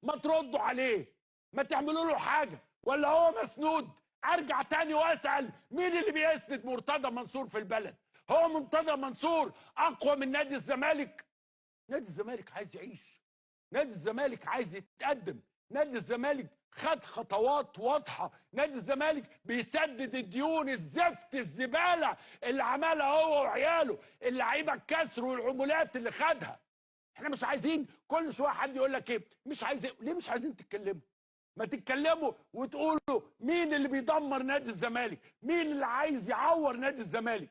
ما تردوا عليه، ما تعملوا له حاجه، ولا هو مسنود؟ ارجع تاني واسال مين اللي بيسند مرتضى منصور في البلد؟ هو مرتضى منصور اقوى من نادي الزمالك؟ نادي الزمالك عايز يعيش، نادي الزمالك عايز يتقدم، نادي الزمالك خد خطوات واضحه، نادي الزمالك بيسدد الديون الزفت الزباله اللي عملها هو وعياله، اللعيبه الكسر والعمولات اللي خدها. احنا مش عايزين كل شويه حد يقول لك ايه مش عايزين. ليه مش عايزين تتكلموا؟ ما تتكلموا وتقولوا مين اللي بيدمر نادي الزمالك، مين اللي عايز يعور نادي الزمالك.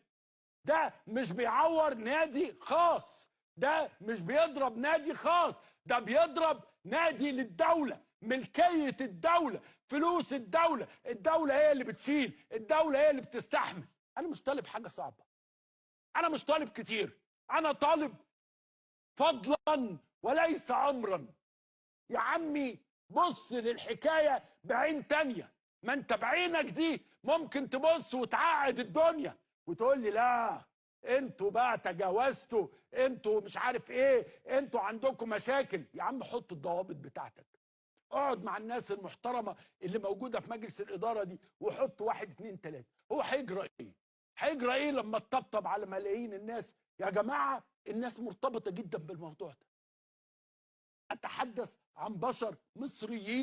ده مش بيعور نادي خاص، ده مش بيضرب نادي خاص، ده بيضرب نادي للدولة، ملكية الدولة، فلوس الدولة، الدولة هي اللي بتشيل، الدولة هي اللي بتستحمل. أنا مش طالب حاجة صعبة، أنا مش طالب كتير، أنا طالب فضلا وليس أمرا. يا عمي بص للحكاية بعين تانية، ما انت بعينك دي ممكن تبص وتعقد الدنيا وتقول لي لا انتوا بقى تجاوزتوا، انتوا مش عارف ايه، انتوا عندكم مشاكل. يا عم حط الضوابط بتاعتك، اقعد مع الناس المحترمة اللي موجودة في مجلس الإدارة دي وحط 1 2 3. هو هيجرى ايه؟ هيجرى ايه لما تطبطب على ملايين الناس؟ يا جماعة الناس مرتبطة جدا بالموضوع ده. أتحدث عن بشر مصريين